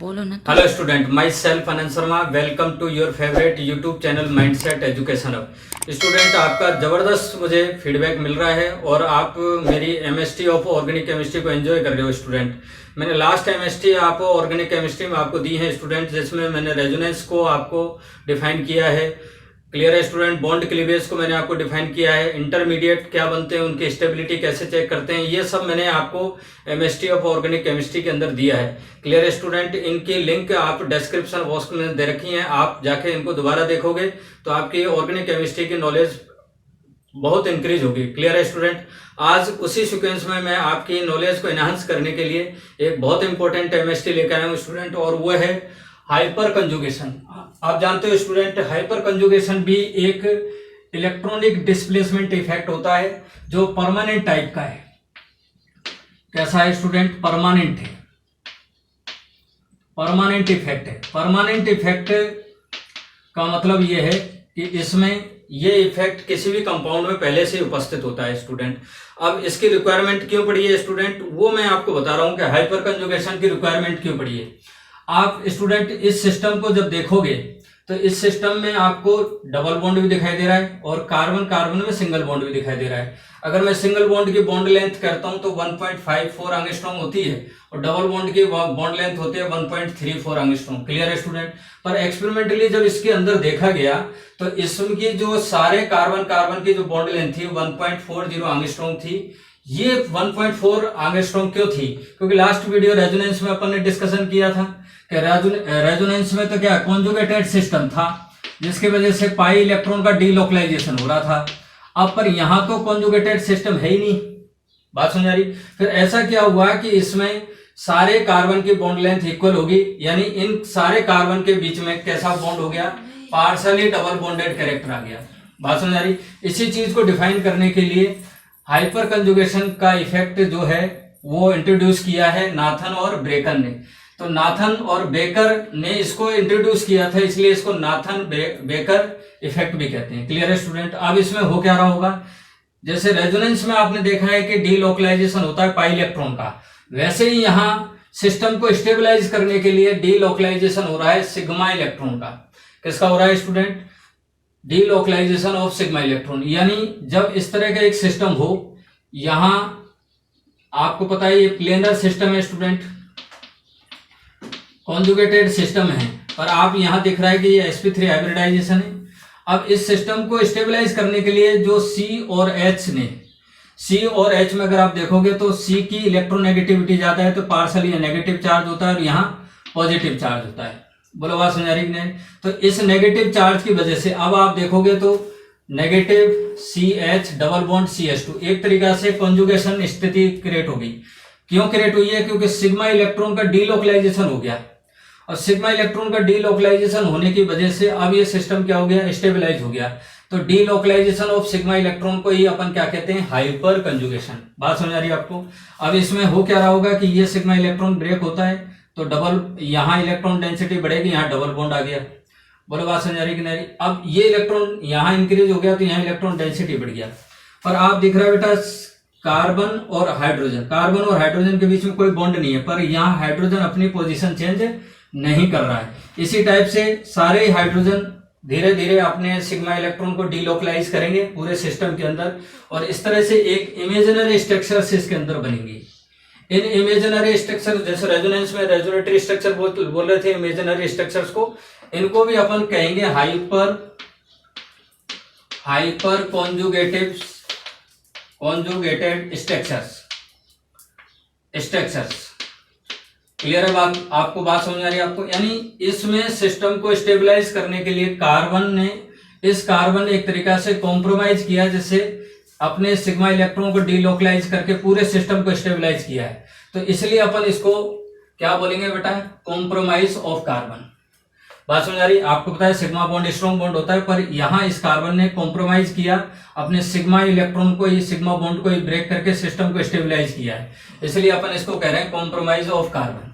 बोलो ना। Hello student, myself Anant Sharma. Welcome to your favourite YouTube channel mindset education hub. Student, आपका ज़बरदस्त मुझे फीडबैक मिल रहा है और आप मेरी एमएसटी ऑफ ऑर्गेनिक केमिस्ट्री को एंजॉय कर रहे हो स्टूडेंट। मैंने लास्ट एमएसटी आपको ऑर्गेनिक केमिस्ट्री में आपको दी है स्टूडेंट, जिसमें मैंने रेजोनेंस को आपको डिफाइन किया है। क्लियर है स्टूडेंट? बॉन्ड क्लीवेज को मैंने आपको डिफाइन किया है। इंटरमीडिएट क्या बनते हैं, उनकी स्टेबिलिटी कैसे चेक करते हैं, ये सब मैंने आपको एमएसटी ऑफ ऑर्गेनिक केमिस्ट्री के अंदर दिया है। क्लियर है स्टूडेंट? इनकी लिंक आप डिस्क्रिप्शन बॉक्स में दे रखी है, आप जाके इनको दोबारा देखोगे तो आपकी ऑर्गेनिक केमिस्ट्री की नॉलेज बहुत इंक्रीज होगी। क्लियर है स्टूडेंट? आज उसी सीक्वेंस में मैं आपकी नॉलेज को एनहांस करने के लिए एक बहुत इंपॉर्टेंट एमएसटी लेकर आया हूँ स्टूडेंट, और वो है हाइपर कंजुगेशन। आप जानते हो स्टूडेंट, हाइपर कंजुगेशन भी एक इलेक्ट्रॉनिक डिस्प्लेसमेंट इफेक्ट होता है जो परमानेंट टाइप का है। कैसा है स्टूडेंट? परमानेंट है, परमानेंट इफेक्ट है। परमानेंट इफेक्ट का मतलब यह है कि इसमें ये इफेक्ट किसी भी कंपाउंड में पहले से उपस्थित होता है स्टूडेंट। अब इसकी रिक्वायरमेंट क्यों पड़ी है स्टूडेंट, वो मैं आपको बता रहा हूं कि हाइपर कंजुगेशन की रिक्वायरमेंट क्यों पड़ी है। आप स्टूडेंट इस सिस्टम को जब देखोगे तो इस सिस्टम में आपको डबल बॉन्ड भी दिखाई दे रहा है और कार्बन कार्बन में सिंगल बॉन्ड भी दिखाई दे रहा है। अगर मैं सिंगल बॉन्ड की बॉन्ड लेंथ करता हूं तो 1.54 एंगस्ट्रॉम होती है और डबल बॉन्ड की बॉन्ड लेंथ होती है 1.34 एंगस्ट्रॉम। क्लियर है स्टूडेंट? पर एक्सपेरिमेंटली जब इसके अंदर देखा गया तो इसकी जो सारे कार्बन कार्बन की जो बॉन्ड लेंथ थी 1.40 एंगस्ट्रॉम थी। ये 1.4 एंगस्ट्रॉम क्यों थी? क्योंकि लास्ट वीडियो रेजोनेंस में अपन ने डिस्कशन किया था कि रेजोनेंस में तो क्या कॉन्जुगेटेड सिस्टम था, जिसकी वजह से पाई इलेक्ट्रॉन का डीलोकलाइजेशन हो रहा था। अब पर यहां तो कॉन्जुगेटेड सिस्टम है ही नहीं। बात समझ आ रही? फिर ऐसा क्या हुआ कि इसमें सारे कार्बन की बॉन्ड लेंथ इक्वल होगी, यानी इन सारे कार्बन के बीच में कैसा बॉन्ड हो गया? पार्शली डबल बॉन्डेड कैरेक्टर आ गया। बात समझ आ रही? इसी चीज को डिफाइन करने के लिए हाइपर कंजुगेशन का इफेक्ट जो है वो इंट्रोड्यूस किया है नाथन और ब्रेकर ने। तो नाथन और बेकर ने इसको इंट्रोड्यूस किया था, इसलिए इसको नाथन बेकर इफेक्ट भी कहते हैं। क्लियर है स्टूडेंट? अब इसमें हो क्या रहा होगा, जैसे रेजोनेंस में आपने देखा है कि डीलोकलाइजेशन होता है पाई इलेक्ट्रॉन का, वैसे ही यहां सिस्टम को स्टेबलाइज करने के लिए डीलोकलाइजेशन हो रहा है सिग्मा इलेक्ट्रॉन का। किसका हो रहा है student? Delocalisation of sigma electron. यानी जब इस तरह का एक सिस्टम हो, यहां आपको पता है ये प्लेनर सिस्टम है स्टूडेंट, कॉन्जुगेटेड सिस्टम है, पर आप यहां दिख रहा है कि ये sp3 हाइब्रिडाइजेशन है। अब इस सिस्टम को स्टेबलाइज करने के लिए जो C और H ने, C और H में अगर आप देखोगे तो C की इलेक्ट्रोनेगेटिविटी ज्यादा है तो पार्शली नेगेटिव चार्ज होता है और यहाँ पॉजिटिव चार्ज होता है। बोलो बात समझ रही है? तो इस नेगेटिव चार्ज की वजह से अब आप देखोगे तो negative CH double bond CH2 एक तरीका से कॉन्जुगेशन स्थिति क्रिएट होगी। क्यों क्रिएट हुई है? क्योंकि सिग्मा इलेक्ट्रॉन का डीलोकलाइजेशन हो गया और सिग्मा इलेक्ट्रॉन का डीलोकलाइजेशन होने की वजह से अब ये सिस्टम क्या हो गया? स्टेबलाइज हो गया। तो डीलोकलाइजेशन ऑफ सिग्मा इलेक्ट्रॉन को ही अपन क्या कहते हैं? Hyper conjugation. बात समझ आ रही है आपको? अब इसमें हो क्या रहा होगा कि ये सिग्मा इलेक्ट्रॉन ब्रेक होता है तो डबल, यहाँ इलेक्ट्रॉन डेंसिटी बढ़ेगी, यहाँ डबल बॉन्ड आ गया। बोलो बात समझ आ रही कि नहीं? अब ये इलेक्ट्रॉन यहाँ इंक्रीज हो गया तो यहाँ इलेक्ट्रॉन डेंसिटी बढ़ गया। पर आप दिख रहा है बेटा कार्बन और हाइड्रोजन, कार्बन और हाइड्रोजन के बीच में कोई बॉन्ड नहीं है, पर यहाँ हाइड्रोजन अपनी पोजीशन चेंज नहीं कर रहा है। इसी टाइप से सारे हाइड्रोजन धीरे धीरे अपने सिग्मा इलेक्ट्रॉन को डीलोकलाइज करेंगे पूरे सिस्टम के अंदर, और इस तरह से एक इमेजिनरी स्ट्रक्चर इसके अंदर बनेंगी। इन इमेजिनरी स्ट्रक्चर, जैसे रेजोनेंस में रेजोनेटरी स्ट्रक्चर बोल रहे थे इमेजिनरी स्ट्रक्चर्स को, इनको भी अपन कहेंगे हाइपर कॉन्जुगेटेड स्ट्रक्चर्स। क्लियर है बात? आपको बात समझ आ रही है आपको? यानी इसमें सिस्टम को स्टेबलाइज करने के लिए कार्बन ने एक तरीका से कॉम्प्रोमाइज किया, जिससे अपने सिग्मा इलेक्ट्रॉन को डीलोकलाइज करके पूरे सिस्टम को स्टेबलाइज किया है। तो इसलिए अपन इसको क्या बोलेंगे बेटा? Compromise of carbon. बात समझ आ रही? आपको पता है सिग्मा बॉन्ड स्ट्रॉन्ग बॉन्ड होता है, पर यहाँ इस कार्बन ने कॉम्प्रोमाइज किया, अपने सिग्मा इलेक्ट्रॉन को ही, सिग्मा बॉन्ड को ही ब्रेक करके सिस्टम को स्टेबलाइज किया है, इसलिए अपन इसको कह रहे हैं कॉम्प्रोमाइज ऑफ कार्बन।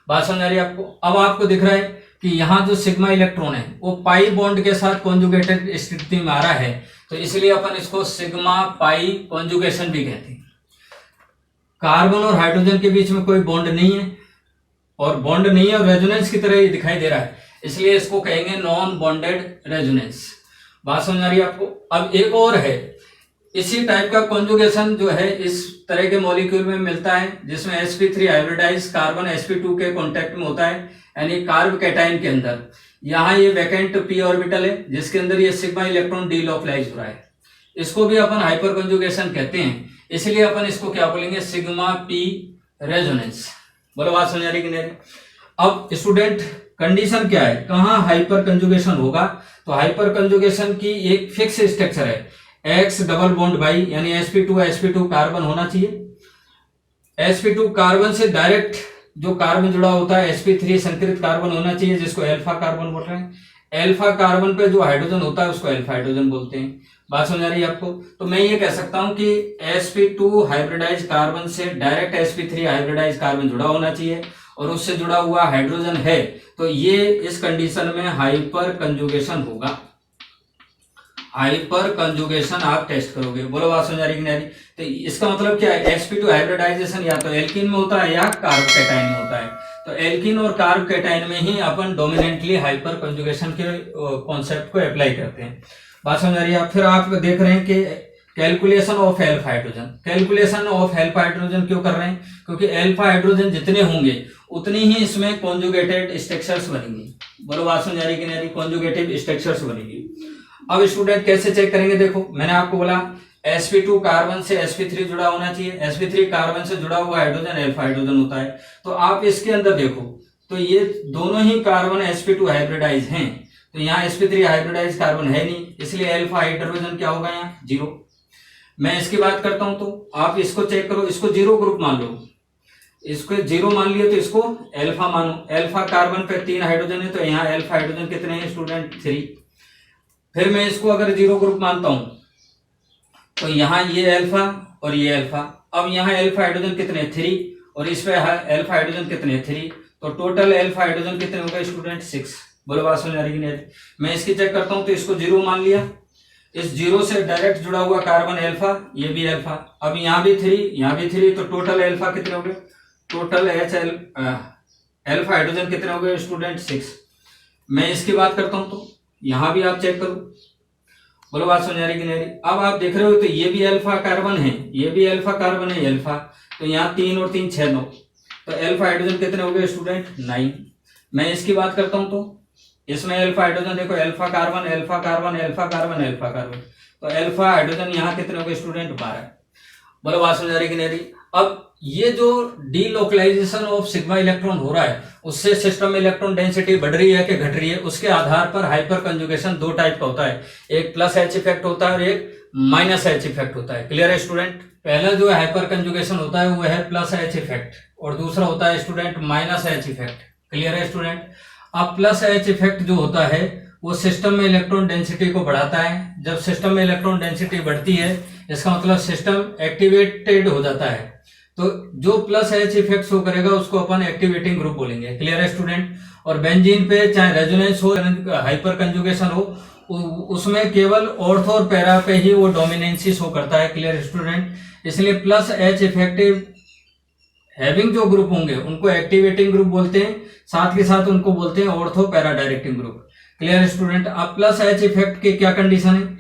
बात समझ आ रही है आपको? अब आपको दिख रहा है कि यहाँ जो सिग्मा इलेक्ट्रॉन है वो पाई बॉन्ड के साथ कॉन्जुगेटेड स्थिति में आ रहा है, तो इसलिए अपन इसको सिग्मा पाई कॉन्जुगेशन भी कहते हैं। कार्बन और हाइड्रोजन के बीच में कोई बॉन्ड नहीं है, और बॉन्ड नहीं है और रेजोनेंस की तरह ये दिखाई दे रहा है, इसलिए इसको कहेंगे नॉन बॉन्डेड रेजोनेंस। बात समझ आ रही है आपको? अब एक और है, इसी टाइप का कॉन्जुगेशन जो है इस तरह के मॉलिक्यूल में मिलता है, जिसमें sp3 हाइब्रिडाइज कार्बन sp2 के कांटेक्ट में होता है, यानी कार्ब कैटायन के अंदर। यहाँ ये वैकेंट p ऑर्बिटल है जिसके अंदर ये सिग्मा इलेक्ट्रॉन डीलोकलाइज हो रहा है, इसको भी अपन हाइपर कॉन्जुगेशन कहते हैं, इसलिए अपन इसको क्या बोलेंगे, सिग्मा p रेजोनेंस। बोलो बात समझ आ रही कि नहीं? अब स्टूडेंट कंडीशन क्या है, कहाँ हाइपर कंजुगेशन होगा? तो हाइपर कंजुगेशन की एक फिक्स स्ट्रक्चर है, एक्स डबल बॉन्ड बाई, यानी sp2 कार्बन होना चाहिए। sp2 कार्बन से डायरेक्ट जो कार्बन जुड़ा होता है sp3 संकरित कार्बन होना चाहिए, जिसको अल्फा कार्बन बोल रहे हैं। अल्फा कार्बन पे जो हाइड्रोजन होता है उसको अल्फा हाइड्रोजन बोलते हैं। बात समझ आ रही है आपको? तो मैं ये कह सकता हूं कि sp2 हाइब्रिडाइज कार्बन से डायरेक्ट sp3 हाइब्रिडाइज कार्बन जुड़ा होना चाहिए और उससे जुड़ा हुआ हाइड्रोजन है, तो ये इस कंडीशन में हाइपर कंजुगेशन होगा। हाइपर कंजुगेशन आप टेस्ट करोगे। बोलो बात समझ आ रही कि नहीं? तो इसका मतलब क्या है, sp2 हाइब्रिडाइजेशन या तो एल्कीन में होता है या कार्ब कैटायन में होता है। तो एल्कीन और कार्ब कैटायन में ही अपन डोमिनेंटली हाइपर कंजुगेशन के कॉन्सेप्ट को अप्लाई करते हैं। बात समझ आ रही है? फिर आप देख रहे हैं कि calculation of alpha hydrogen. Calculation of alpha hydrogen क्यों कर रहे हैं? क्योंकि अल्फा हाइड्रोजन जितने होंगे उतनी ही इसमें कॉन्जुगेटेड स्ट्रक्चर्स बनेंगी। बोलो बात समझ आ रही कि नहीं? कॉन्जुगेटिव स्ट्रक्चर्स बनेगी। अब स्टूडेंट कैसे चेक करेंगे? देखो मैंने आपको बोला sp2 कार्बन से sp3 जुड़ा होना चाहिए, sp3 कार्बन से जुड़ा हुआ हाइड्रोजन अल्फा हाइड्रोजन होता है। तो आप इसके अंदर देखो तो ये दोनों ही कार्बन sp2 हाइब्रिडाइज हैं, तो यहाँ sp3 हाइब्रिडाइज कार्बन है नहीं, इसलिए अल्फा हाइड्रोजन क्या होगा यहाँ, 0। मैं इसकी बात करता हूं तो आप इसको चेक करो, इसको 0 ग्रुप मान लो, इसको 0 मान लिया तो इसको अल्फा मानो। अल्फा कार्बन पे 3 हाइड्रोजन है, तो यहाँ अल्फा हाइड्रोजन कितने हैं स्टूडेंट, 3। फिर मैं इसको अगर 0 ग्रुप मानता हूं तो यहाँ ये अल्फा और ये अल्फा। अब यहाँ अल्फा हाइड्रोजन कितने, 3, और इस पे अल्फा हाइड्रोजन कितने, 3, तो टोटल अल्फा हाइड्रोजन कितने हो गए स्टूडेंट, 6। बोलो बात समझ आ रही है? मैं इसकी चेक करता हूं तो इसको 0 मान लिया, इस 0 से डायरेक्ट जुड़ा हुआ कार्बन अल्फा, ये भी अल्फा। अब यहाँ भी 3, यहाँ भी 3, तो टोटल अल्फा कितने हो गए, टोटल अल्फा हाइड्रोजन कितने हो गए स्टूडेंट, 6। मैं इसकी बात करता हूं तो यहां भी आप चेक करो। बोलो बात समझ आ रही कि नहीं? अब आप देख रहे हो तो ये भी अल्फा कार्बन है, ये भी अल्फा कार्बन है, अल्फा, तो यहाँ 3 और 3 6 9, तो अल्फा हाइड्रोजन कितने हो गए स्टूडेंट, 9। मैं इसकी बात करता हूं तो इसमें अल्फा हाइड्रोजन देखो, alpha carbon alpha carbon alpha carbon alpha carbon, तो अल्फा हाइड्रोजन यहाँ कितने हो गए स्टूडेंट, 12। बोलो बात समझ आ रही कि नहीं? अब ये जो डीलोकलाइजेशन ऑफ सिग्मा इलेक्ट्रॉन हो रहा है उससे सिस्टम में इलेक्ट्रॉन डेंसिटी बढ़ रही है कि घट रही है, उसके आधार पर हाइपर कंजुगेशन 2 टाइप का होता है, एक प्लस एच इफेक्ट होता है और एक माइनस एच इफेक्ट होता है। क्लियर है स्टूडेंट? पहला जो हाइपर कंजुगेशन होता है वो है प्लस एच इफेक्ट और दूसरा होता है student minus H effect. Clear है स्टूडेंट? अब प्लस एच इफेक्ट जो होता है वो सिस्टम में इलेक्ट्रॉन डेंसिटी को बढ़ाता है। जब सिस्टम में इलेक्ट्रॉन डेंसिटी बढ़ती है इसका मतलब सिस्टम एक्टिवेटेड हो जाता है, तो जो प्लस एच इफेक्ट शो करेगा उसको अपन एक्टिवेटिंग ग्रुप बोलेंगे। क्लियर है स्टूडेंट? और बेंजीन पे चाहे रेजोनेंस हो, हाइपर कंजुगेशन हो, उसमें केवल ऑर्थो और पैरा पे ही वो डोमिनेंसी शो करता है। Clear student? इसलिए प्लस एच इफेक्टिव हैविंग जो ग्रुप होंगे उनको एक्टिवेटिंग ग्रुप बोलते हैं, साथ के साथ उनको बोलते हैं ortho para directing group. Clear student? अब प्लस एच इफेक्ट की क्या कंडीशन है,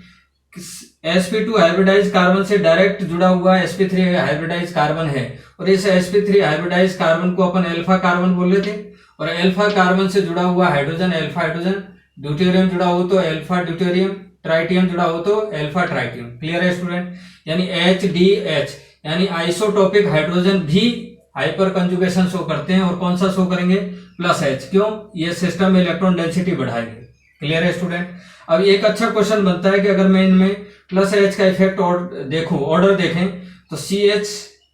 sp2 हाइब्रिडाइज कार्बन से डायरेक्ट जुड़ा हुआ sp3 हाइब्रिडाइज कार्बन है और इस sp3 हाइब्रिडाइज कार्बन को अपन अल्फा कार्बन बोल रहे थे, और अल्फा कार्बन से जुड़ा हुआ हाइड्रोजन अल्फा हाइड्रोजन, ड्यूटेरियम जुड़ा हो तो अल्फा ड्यूटेरियम, ट्राइटियम जुड़ा हो तो अल्फा ट्राइटियम। क्लियर है स्टूडेंट? यानी HDH यानी आइसोटोपिक हाइड्रोजन भी हाइपर कंजुगेशन शो करते हैं, और कौन सा शो करेंगे, प्लस एच। क्यों? ये सिस्टम में इलेक्ट्रॉन डेंसिटी बढ़ाएंगे। क्लियर है स्टूडेंट? अब एक अच्छा क्वेश्चन बनता है कि अगर मैं इनमें प्लस एच का इफेक्ट ऑर्डर देखें तो सी एच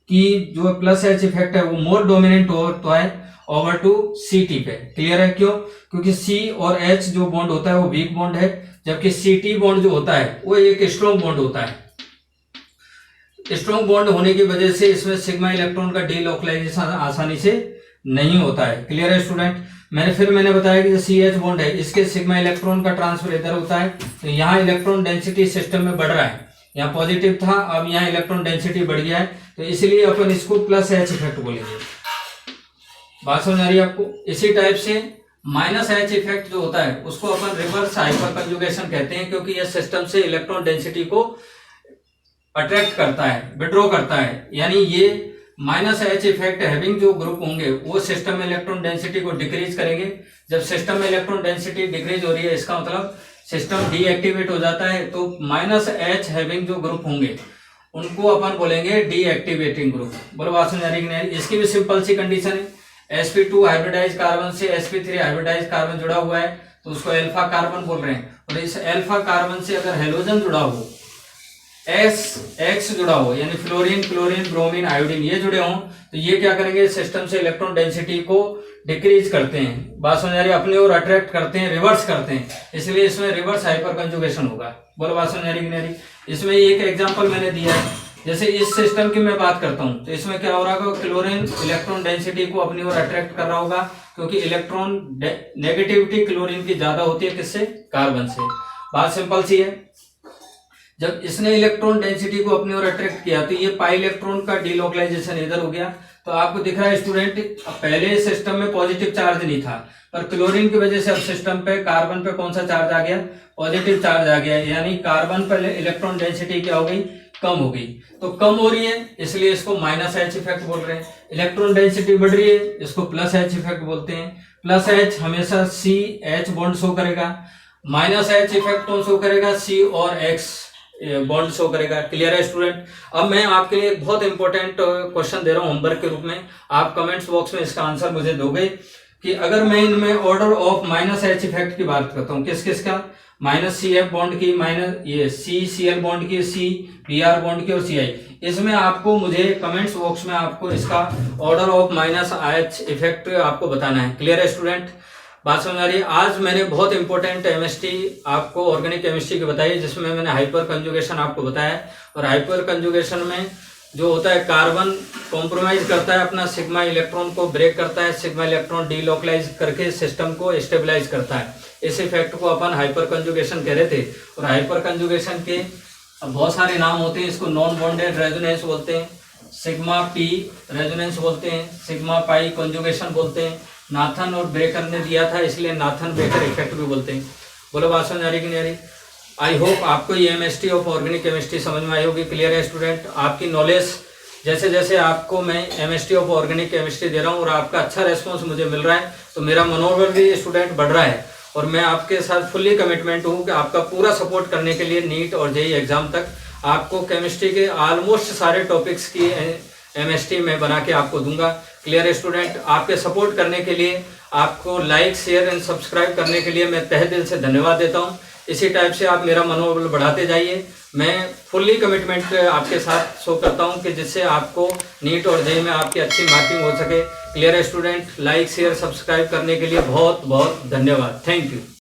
की जो प्लस एच इफेक्ट है वो मोर डोमिनेंट होता है ओवर टू सी टी पे। क्लियर है? क्यों? क्योंकि सी और एच जो बॉन्ड होता है वो वीक बॉन्ड है, जबकि सी टी बॉन्ड जो होता है वो एक स्ट्रॉन्ग बॉन्ड होता है। स्ट्रॉन्ग बॉन्ड होने की वजह से इसमें सिग्मा इलेक्ट्रॉन का डीलोकलाइजेशन आसानी से नहीं होता है। क्लियर है स्टूडेंट? मैंने बताया कि जो सी एच बॉन्ड है इसके सिग्मा इलेक्ट्रॉन का ट्रांसफर इधर होता है, तो यहाँ इलेक्ट्रॉन डेंसिटी सिस्टम में बढ़ रहा है, यहाँ पॉजिटिव था अब यहाँ इलेक्ट्रॉन डेंसिटी बढ़ गया है, तो इसलिए अपन इसको प्लस एच इफेक्ट बोलेंगे। बात समझ आ रही है आपको। इसी टाइप से माइनस एच इफेक्ट जो होता है उसको अपन रिवर्स हाइपर कंजुगेशन कहते हैं, क्योंकि यह सिस्टम से इलेक्ट्रॉन डेंसिटी को अट्रैक्ट करता है, विड्रॉ करता है। यानी ये माइनस एच इफेक्ट हैविंग जो ग्रुप होंगे वो सिस्टम में इलेक्ट्रॉन डेंसिटी को डिक्रीज करेंगे। जब सिस्टम में इलेक्ट्रॉन डेंसिटी डिक्रीज हो रही है इसका मतलब सिस्टम डीएक्टिवेट हो जाता है। तो माइनस एच हैविंग जो ग्रुप होंगे उनको अपन बोलेंगे डीएक्टिवेटिंग ग्रुप। बोलो बात समझ आ रही है? इसकी भी सिंपल सी कंडीशन है, sp2 हाइब्रिडाइज कार्बन से sp3 हाइब्रिडाइज कार्बन जुड़ा हुआ है तो उसको अल्फा कार्बन बोल रहे हैं। और इस अल्फा कार्बन से अगर हेलोजन जुड़ा हो, एक्स जुड़ा हो, यानी फ्लोरीन, क्लोरीन, ब्रोमीन, आयोडीन ये जुड़े हों, तो ये क्या करेंगे, सिस्टम से इलेक्ट्रॉन डेंसिटी को डिक्रीज करते हैं। बात समझ आ रही है? अपनी ओर अट्रैक्ट करते हैं, रिवर्स करते हैं, इसलिए इसमें रिवर्स हाइपर कंजुगेशन होगा। बोलो बात समझ आ रही है? इसमें एक एग्जांपल मैंने दिया है, जैसे इस सिस्टम की मैं बात करता हूं तो इसमें क्या हो रहा होगा, क्लोरीन इलेक्ट्रॉन डेंसिटी को अपनी ओर अट्रैक्ट कर रहा होगा, क्योंकि इलेक्ट्रॉन नेगेटिविटी क्लोरीन की ज्यादा होती है किससे, कार्बन से। बात सिंपल सी है। जब इसने इलेक्ट्रॉन डेंसिटी को अपनी ओर अट्रैक्ट किया तो ये पाई इलेक्ट्रॉन का डीलोकलाइजेशन इधर हो गया। तो आपको दिख रहा है स्टूडेंट, पहले सिस्टम में पॉजिटिव चार्ज नहीं था, पर क्लोरीन की वजह से अब सिस्टम पे कार्बन पे कौन सा चार्ज आ गया, पॉजिटिव चार्ज आ गया। यानी कार्बन पर इलेक्ट्रॉन डेंसिटी क्या हो गई, कम हो गई। तो कम हो रही है इसलिए इसको माइनस एच इफेक्ट बोल रहे हैं। इलेक्ट्रॉन डेंसिटी बढ़ रही है इसको प्लस एच इफेक्ट बोलते हैं। प्लस एच हमेशा सी एच बॉन्ड शो करेगा, माइनस एच इफेक्ट कौन शो करेगा, सी और एक्स बॉन्ड शो करेगा। क्लियर है स्टूडेंट? अब मैं आपके लिए एक बहुत इंपॉर्टेंट क्वेश्चन दे रहा हूं होमवर्क के रूप में, आप कमेंट्स बॉक्स में इसका आंसर मुझे दोगे कि अगर मैं इनमें order of minus H effect की बात करता हूं, किस किस का, माइनस सी एफ बॉन्ड की, माइनस ये सी सी एल बॉन्ड की, सी पी आर बॉन्ड की और सी आई, इसमें आपको मुझे कमेंट्स बॉक्स में आपको इसका order of minus H effect आपको बताना है। क्लियर है स्टूडेंट? बात समझ आ रही है? आज मैंने बहुत इंपॉर्टेंट केमिस्ट्री आपको ऑर्गेनिक केमिस्ट्री की बताई, जिसमें मैंने हाइपर कंजुगेशन आपको बताया। और हाइपर कंजुगेशन में जो होता है, कार्बन कॉम्प्रोमाइज करता है अपना सिग्मा इलेक्ट्रॉन को, ब्रेक करता है, सिग्मा इलेक्ट्रॉन डीलोकलाइज करके सिस्टम को स्टेबलाइज करता है। इस इफेक्ट को अपन हाइपर कंजुगेशन कह रहे थे। और हाइपर कंजुगेशन के बहुत सारे नाम होते हैं, इसको नॉन बॉन्डेड रेजोनेंस बोलते हैं, सिग्मा पी रेजोनेंस बोलते हैं, सिग्मा पाई कंजुगेशन बोलते हैं। नाथन और ब्रेकर ने दिया था इसलिए नाथन ब्रेकर इफेक्ट भी बोलते हैं। बोलो बात समझ आ रही कि नहीं आ रही? आई होप आपको ये एमएसटी ऑफ ऑर्गेनिक केमिस्ट्री समझ में आई होगी। क्लियर है स्टूडेंट? आपकी नॉलेज जैसे जैसे आपको मैं एमएसटी ऑफ ऑर्गेनिक केमिस्ट्री दे रहा हूँ और आपका अच्छा रेस्पॉन्स मुझे मिल रहा है, तो मेरा मनोबल भी स्टूडेंट बढ़ रहा है। और मैं आपके साथ फुल्ली कमिटमेंट हूँ कि आपका पूरा सपोर्ट करने के लिए नीट और जेईई एग्जाम तक आपको केमिस्ट्री के ऑलमोस्ट सारे टॉपिक्स की एमएसटी में बना के आपको दूंगा। क्लियर है स्टूडेंट? आपके सपोर्ट करने के लिए, आपको लाइक शेयर एंड सब्सक्राइब करने के लिए मैं तहे दिल से धन्यवाद देता हूं। इसी टाइप से आप मेरा मनोबल बढ़ाते जाइए। मैं फुल्ली कमिटमेंट आपके साथ शो करता हूं कि जिससे आपको नीट और जेईई में आपकी अच्छी मार्किंग हो सके। क्लियर है स्टूडेंट? लाइक शेयर सब्सक्राइब करने के लिए बहुत बहुत धन्यवाद। Thank you.